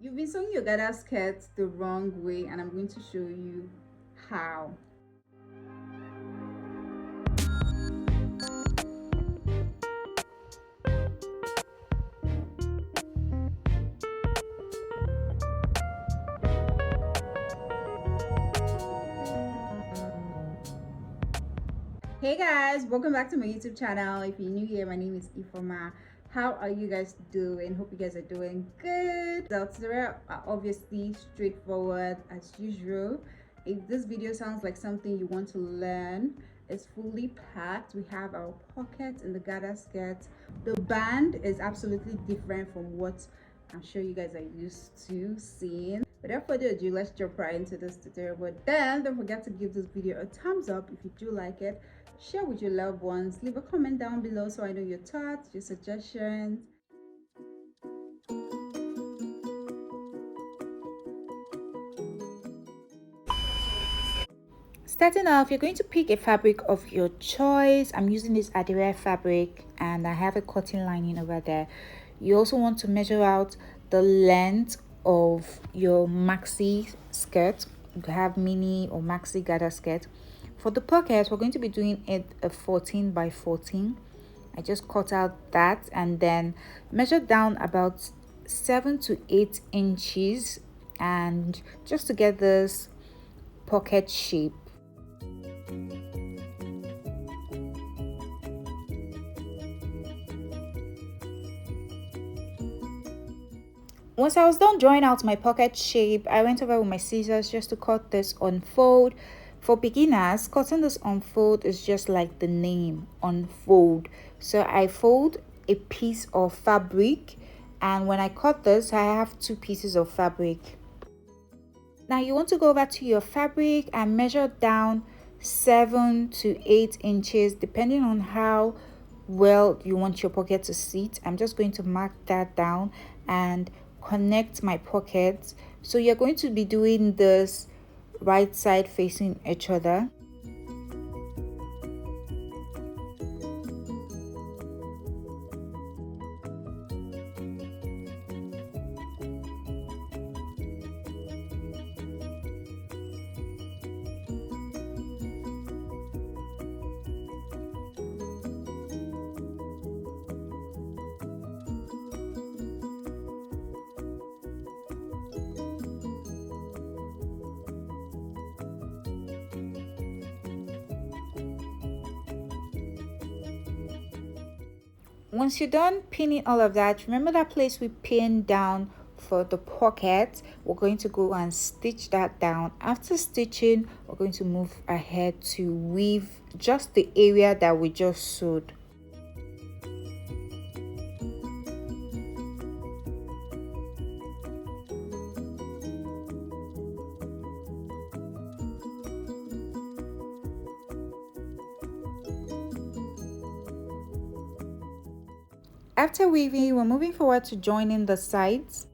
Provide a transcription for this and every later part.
You've been sewing your gather skirt the wrong way, and I'm going to show you how. Hey guys, welcome back to my YouTube channel. If you're new here, my name is Ifoma. How are you guys doing? Hope you guys are doing good. The tutorial are obviously straightforward as usual. If this video sounds like something you want to learn, it's fully packed. We have our pocket in the gather skirt. The band is absolutely different from what I'm sure you guys are used to seeing. Without further ado, let's jump right into this tutorial. But then don't forget to give this video a thumbs up if you do like it. Share with your loved ones. Leave a comment down below so I know your thoughts, your suggestions. Starting off, you're going to pick a fabric of your choice. I'm using this Adire fabric and I have a cotton lining over there. You also want to measure out the length of your maxi skirt. You can have mini or maxi gather skirt. For the pocket, we're going to be doing it a 14 by 14. I just cut out that and then measure down about 7 to 8 inches and just to get this pocket shape. Once I was done drawing out my pocket shape, I went over with my scissors just to cut this unfold. For beginners, cutting this unfold is just like the name, unfold. So I fold a piece of fabric, and when I cut this, I have 2 pieces of fabric. Now you want to go over to your fabric and measure down 7 to 8 inches depending on how well you want your pocket to sit. I'm just going to mark that down and connect my pockets. So you're going to be doing this right side facing each other. Once you're done pinning all of that, remember that place we pinned down for the pocket. We're going to go and stitch that down. After stitching, we're going to move ahead to weave just the area that we just sewed. After weaving, we're moving forward to joining the sides.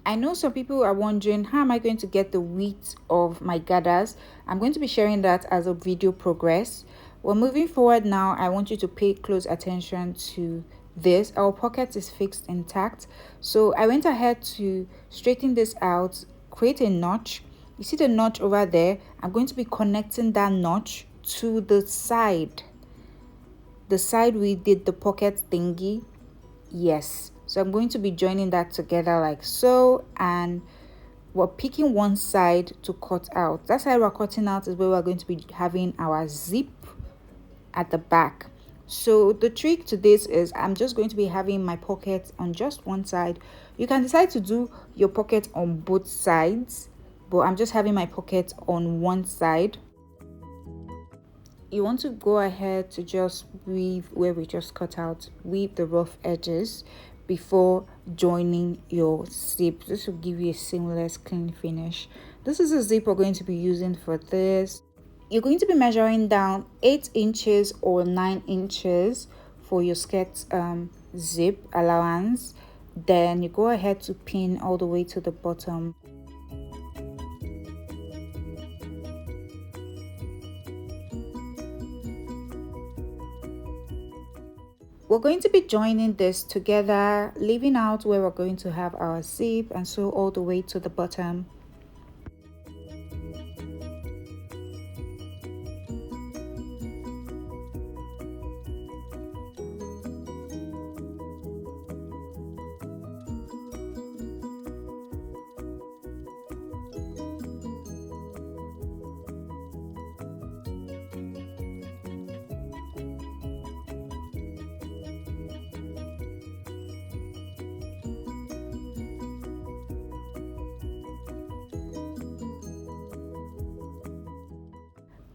I know some people are wondering, how am I going to get the width of my gathers? I'm going to be sharing that as a video progress. Well, moving forward now, I want you to pay close attention to this. Our pocket is fixed intact. So I went ahead to straighten this out, create a notch, You see the notch over there? I'm going to be connecting that notch to the side we did the pocket thingy. Yes, so I'm going to be joining that together like so, and we're picking one side to cut out. That side we're cutting out is where we're going to be having our zip at the back. So the trick to this is I'm just going to be having my pocket on just one side. You can decide to do your pocket on both sides, but I'm just having my pocket on one side. You want to go ahead to just weave where we just cut out, weave the rough edges before joining your zip. This will give you a seamless clean finish. This is a zip we're going to be using for this. You're going to be measuring down 8 inches or 9 inches for your skirt zip allowance. Then you go ahead to pin all the way to the bottom. We're going to be joining this together, leaving out where we're going to have our zip, and sew all the way to the bottom.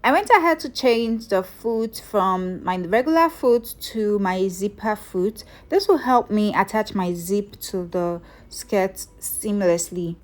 I went ahead to change the foot from my regular foot to my zipper foot. This will help me attach my zip to the skirt seamlessly.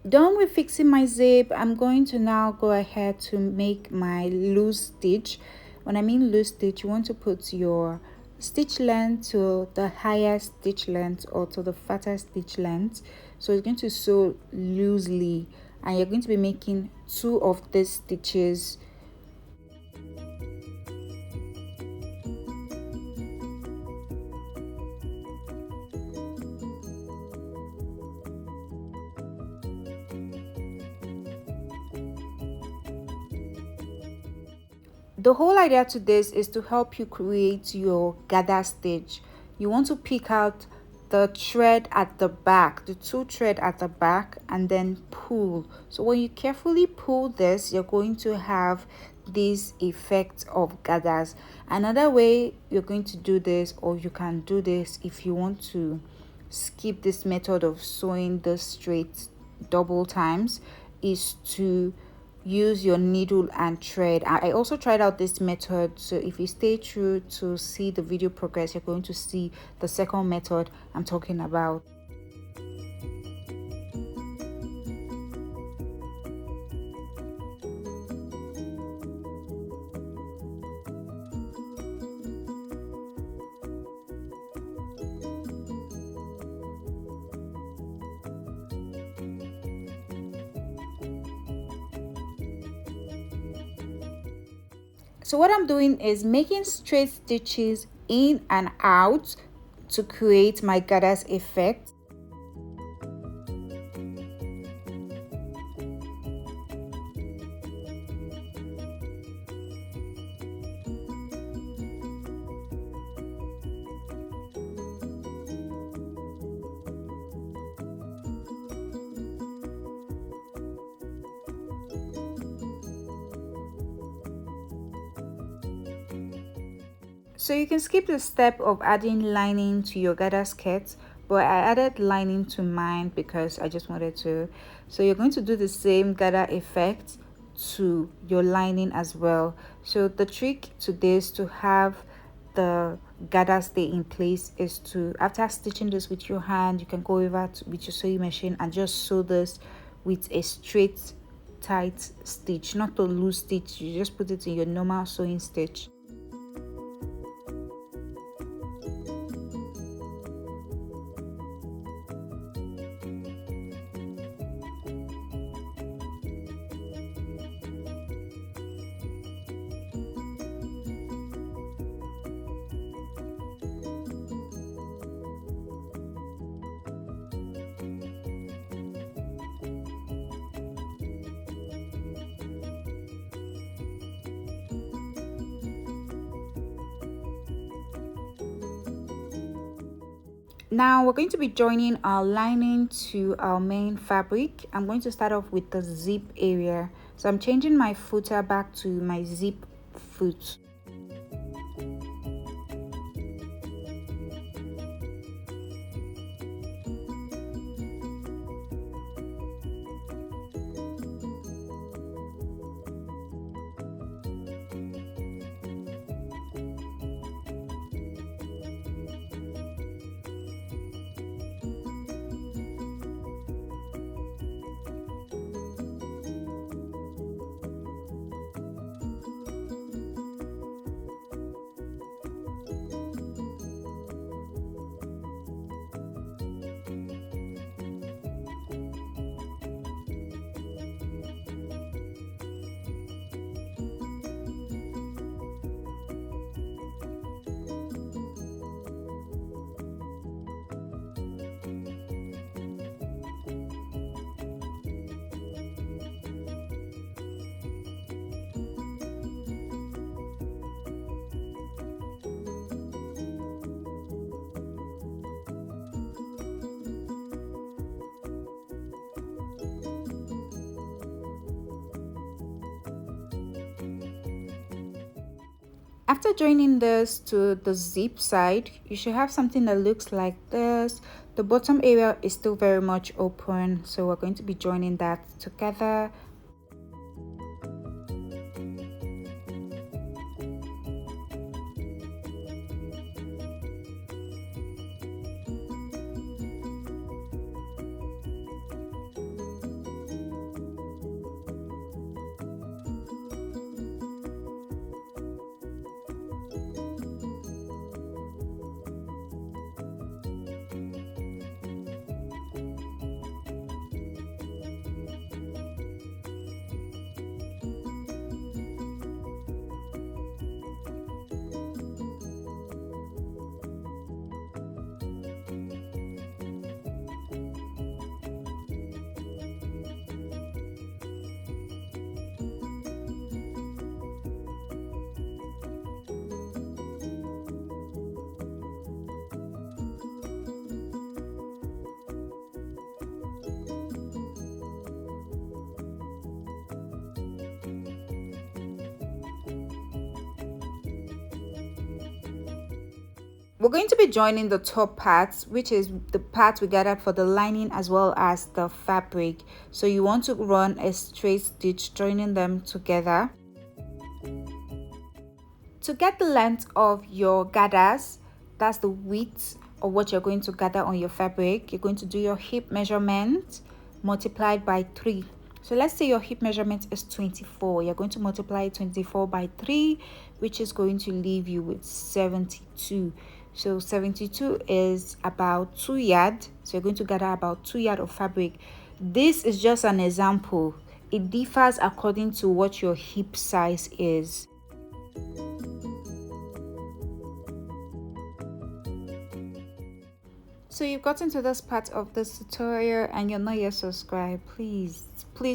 Done with fixing my zip, I'm going to now go ahead to make my loose stitch. When I mean loose stitch, you want to put your stitch length to the highest stitch length or to the fattest stitch length. So it's going to sew loosely, and you're going to be making 2 of these stitches. The whole idea to this is to help you create your gather stitch. You want to pick out the thread at the back, the 2 thread at the back, and then pull. So when you carefully pull this, you're going to have this effect of gathers. Another way you're going to do this, or you can do this if you want to skip this method of sewing the straight double times, is to use your needle and thread. I also tried out this method, so if you stay true to see the video progress, you're going to see the second method I'm talking about. So what I'm doing is making straight stitches in and out to create my gathers effect. So you can skip the step of adding lining to your gather skirt, but I added lining to mine because I just wanted to. So you're going to do the same gather effect to your lining as well. So the trick to this, to have the gather stay in place, is to, after stitching this with your hand, you can go over with your sewing machine and just sew this with a straight tight stitch, not a loose stitch. You just put it in your normal sewing stitch. Now we're going to be joining our lining to our main fabric. I'm going to start off with the zip area. So I'm changing my footer back to my zip foot. After joining this to the zip side, you should have something that looks like this. The bottom area is still very much open, so we're going to be joining that together. We're going to be joining the top parts, which is the part we gathered for the lining as well as the fabric. So you want to run a straight stitch joining them together. To get the length of your gathers, that's the width of what you're going to gather on your fabric, you're going to do your hip measurement multiplied by 3. So let's say your hip measurement is 24. You're going to multiply 24 by 3, which is going to leave you with 72. So 72 is about 2 yards. So you're going to gather about 2 yards of fabric. This is just an example. It differs according to what your hip size is. So you've gotten to this part of this tutorial and you're not yet subscribed, please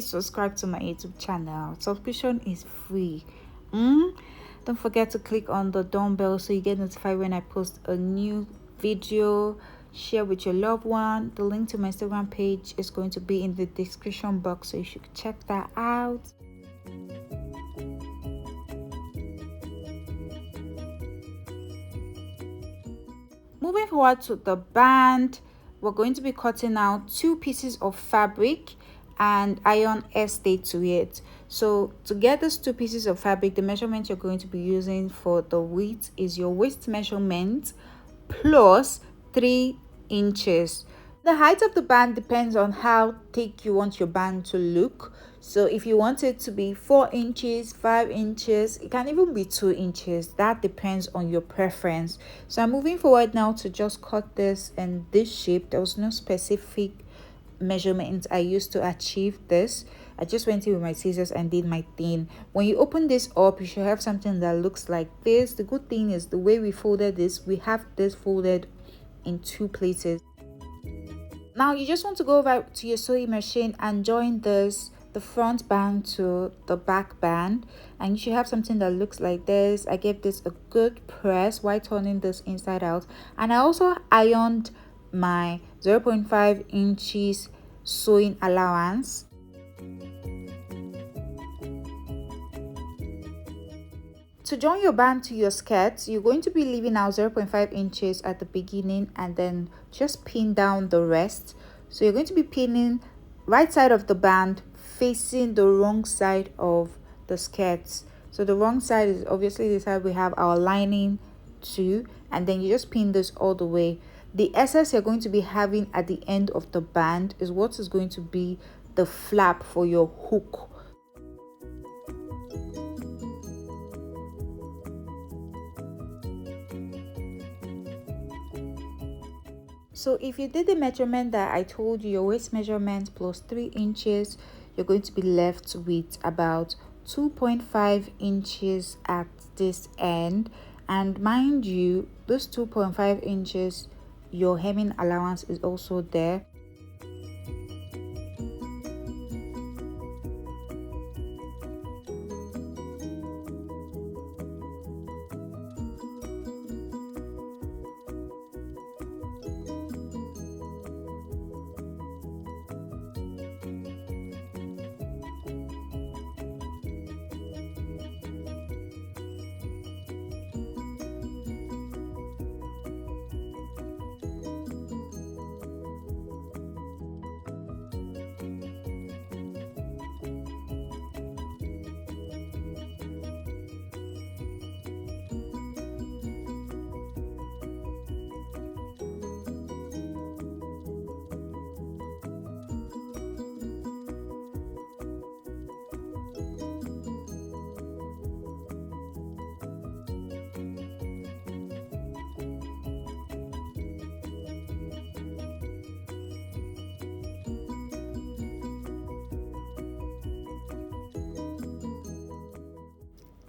subscribe to my YouTube channel. Subscription is free. Don't forget to click on the dumbbell so you get notified when I post a new video. Share with your loved one. The link to my Instagram page is going to be in the description box, so you should check that out. Moving forward to the band, we're going to be cutting out 2 pieces of fabric and iron Airstay to it. So to get these 2 pieces of fabric, the measurement you're going to be using for the width is your waist measurement plus 3 inches. The height of the band depends on how thick you want your band to look. So if you want it to be 4 inches, 5 inches, it can even be 2 inches. That depends on your preference. So I'm moving forward now to just cut this in this shape. There was no specific measurement I used to achieve this. I just went in with my scissors and did my thing. When you open this up, you should have something that looks like this. The good thing is the way we folded this, we have this folded in 2 places. Now you just want to go over to your sewing machine and join this, the front band to the back band, and you should have something that looks like this. I gave this a good press while turning this inside out, and I also ironed my 0.5 inches sewing allowance. To join your band to your skirt, you're going to be leaving out 0.5 inches at the beginning and then just pin down the rest. So you're going to be pinning right side of the band facing the wrong side of the skirts. So the wrong side is obviously the side we have our lining to, and then you just pin this all the way. The excess you're going to be having at the end of the band is what is going to be the flap for your hook. So if you did the measurement that I told you, your waist measurement plus 3 inches, you're going to be left with about 2.5 inches at this end. And mind you, this 2.5 inches, your hemming allowance is also there.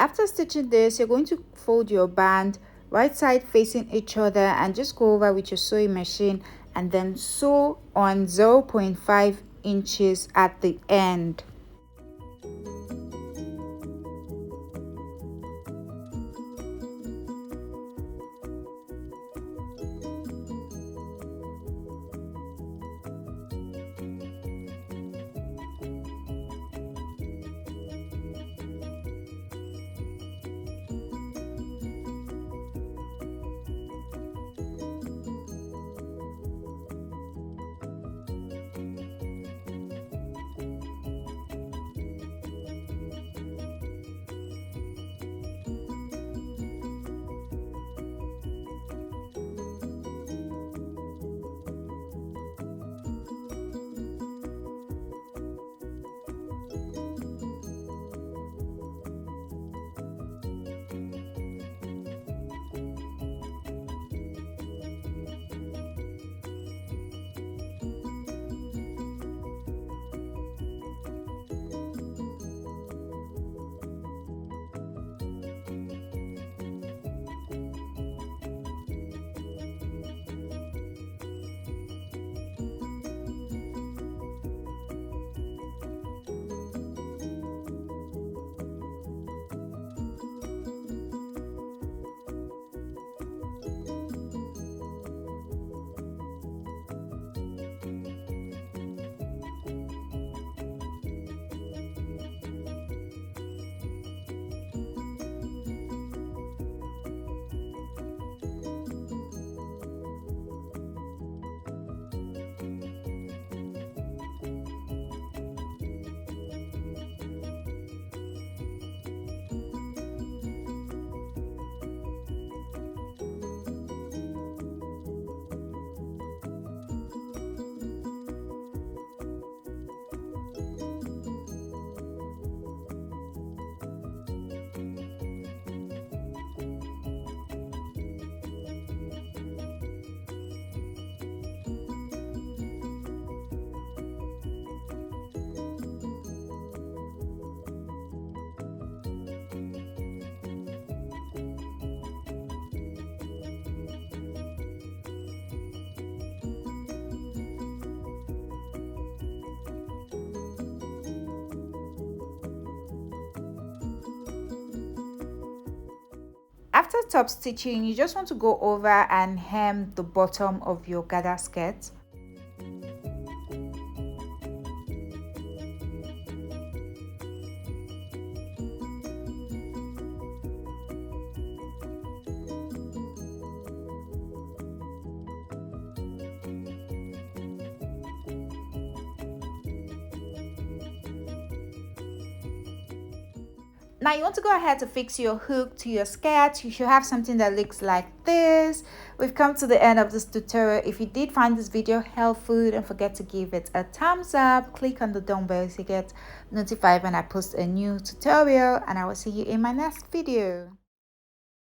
After stitching this, you're going to fold your band right side facing each other and just go over with your sewing machine and then sew on 0.5 inches at the end. after top stitching, you just want to go over and hem the bottom of your gather skirt. Now you want to go ahead to fix your hook to your skirt. You should have something that looks like this. We've come to the end of this tutorial. If you did find this video helpful, don't forget to give it a thumbs up. Click on the down bell to get notified when I post a new tutorial, and I will see you in my next video.